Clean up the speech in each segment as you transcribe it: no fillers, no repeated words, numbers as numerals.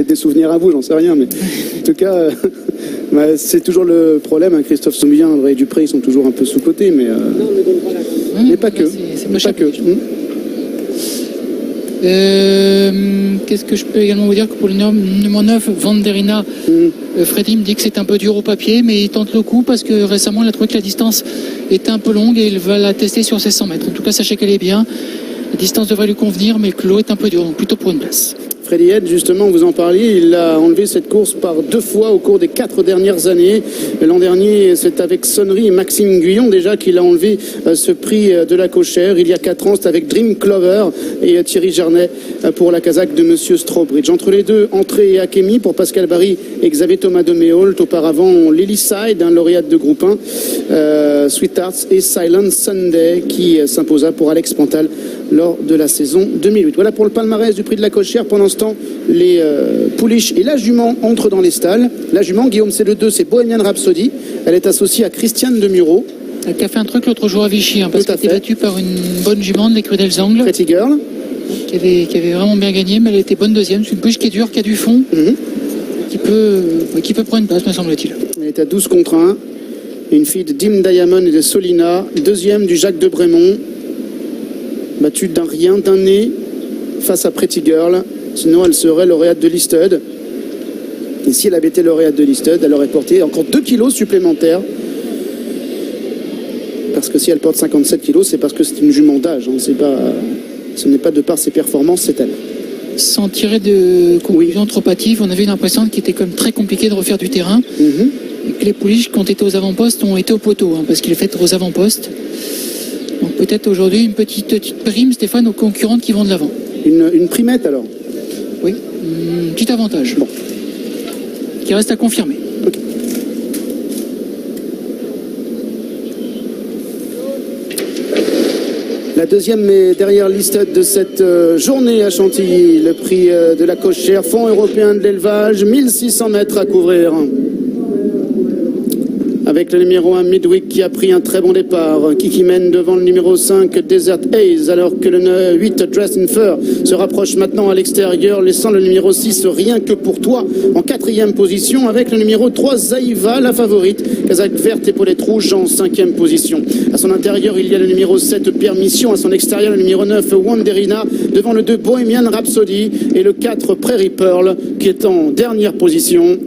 des souvenirs à vous, j'en sais rien, mais en tout cas, c'est toujours le problème. Hein. Christophe Soumillon, André Dupré, ils sont toujours un peu sous-cotés, mais pas que. C'est pas que. Qu'est-ce que je peux également vous dire que pour le numéro 9, Vanderina, Freddy me dit que c'est un peu dur au papier, mais il tente le coup parce que récemment il a trouvé que la distance était un peu longue et il va la tester sur ses 100 mètres. En tout cas, sachez qu'elle est bien. La distance devrait lui convenir, mais que l'eau est un peu dure, donc plutôt pour une place. Freddy Head, justement, vous en parliez, il a enlevé cette course par 2 fois au cours des 4 dernières années. L'an dernier, c'est avec Sonnery et Maxime Guyon déjà qu'il a enlevé ce prix de la Cochère. Il y a 4 ans, c'est avec Dream Clover et Thierry Gernet pour la casaque de Monsieur Strawbridge. Entre les deux, Entrée et Akemi pour Pascal Barry et Xavier Thomas de Méholt. Auparavant, Lily Side, un lauréate de groupe 1, Sweethearts et Silent Sunday qui s'imposa pour Alex Pantal lors de la saison 2008. Voilà pour le palmarès du prix de la Cochère. Pendant ce temps, les pouliches et la jument entrent dans les stalles. La jument, Guillaume, c'est le 2, c'est Bohemian Rhapsody. Elle est associée à Christiane de Muro. Elle a fait un truc l'autre jour à Vichy, parce qu'elle était battue par une bonne jument de l'écurie d'Elzangle. Pretty Girl. Qui avait vraiment bien gagné, mais elle était bonne deuxième. C'est une pouliche qui est dure, qui a du fond, qui peut prendre une place, me semble-t-il. Elle est à 12 contre 1. Une fille de Dim Diamond et de Solina. Deuxième du Jacques de Brémont. Battue d'un rien, d'un nez, face à Pretty Girl. Sinon, elle serait lauréate de l'Easted. Et si elle avait été lauréate de l'Easted, elle aurait porté encore 2 kilos supplémentaires. Parce que si elle porte 57 kilos, c'est parce que c'est une jument d'âge. Hein. Ce n'est pas de par ses performances, c'est elle. Sans tirer de conclusion trop hâtive, on avait une impression qu'il était quand même très compliqué de refaire du terrain. Et que les pouliches, quand étaient aux avant-postes, ont été au poteau, parce qu'il est fait aux avant-postes. Donc peut-être aujourd'hui une petite prime, Stéphane, aux concurrentes qui vont de l'avant. Une primette alors? Oui, un petit avantage. Bon. Qui reste à confirmer. Okay. La deuxième est derrière l'Easted de cette journée à Chantilly. Le prix de la Cochère, Fonds européen de l'élevage, 1600 mètres à couvrir. Avec le numéro 1 Midwick qui a pris un très bon départ, qui mène devant le numéro 5 Desert Haze, alors que le 8 Dress in Fur se rapproche maintenant à l'extérieur, laissant le numéro 6 Rien que pour toi en 4e position, avec le numéro 3 Zaïva, la favorite, casaque verte, épaulette rouge en 5e position. À son intérieur, il y a le numéro 7 Permission, à son extérieur le numéro 9 Wanderina, devant le 2 Bohemian Rhapsody et le 4 Prairie Pearl qui est en dernière position.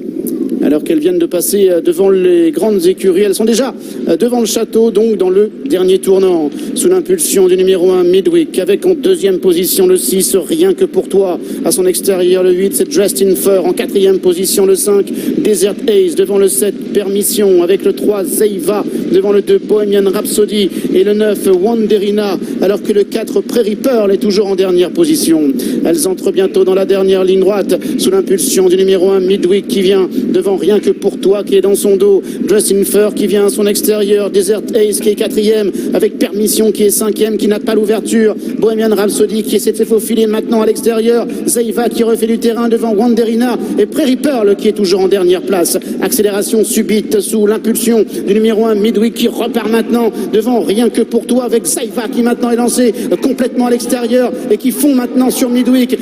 Alors qu'elles viennent de passer devant les grandes écuries. Elles sont déjà devant le château, donc dans le dernier tournant, sous l'impulsion du numéro 1 Midwick, avec en 2e position le 6 Rien que pour toi. À son extérieur, le 8 c'est Dressed in Fur. En 4e position, le 5 Desert Haze, devant le 7 Permission, avec le 3 Zeiva, devant le 2 Bohemian Rhapsody et le 9 Wanderina, alors que le 4 Prairie Pearl est toujours en dernière position. Elles entrent bientôt dans la dernière ligne droite, sous l'impulsion du numéro 1 Midwick qui vient devant Rien que pour toi qui est dans son dos, Dressed in Fur qui vient à son extérieur, Desert Haze qui est 4e, avec Permission qui est 5e, qui n'a pas l'ouverture, Bohemian Rhapsody qui s'est faufilé maintenant à l'extérieur, Zeiva qui refait du terrain devant Wanderina et Prairie Pearl qui est toujours en dernière place. Accélération subite sous l'impulsion du numéro 1 Midwick qui repart maintenant devant Rien que pour toi, avec Zeiva qui maintenant est lancé complètement à l'extérieur et qui fond maintenant sur Midwick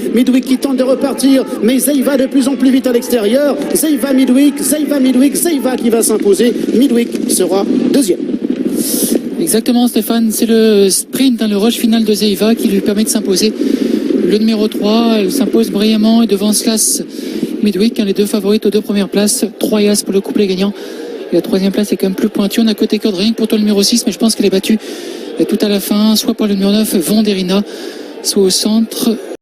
qui tente de repartir, mais Zeiva de plus en plus vite à l'extérieur. Zeiva Zeiva qui va s'imposer. Midwick sera 2e. Exactement, Stéphane, c'est le sprint, le rush final de Zeiva qui lui permet de s'imposer. Le numéro 3, elle s'impose brillamment et devant Slas Midwick, les deux favorites aux 2 premières places. 3 Yas pour le couplet gagnant. Et la 3e place est quand même plus pointue. On a côté code ring pour toi le numéro 6, mais je pense qu'elle est battue tout à la fin, soit par le numéro 9 Vanderina, soit au centre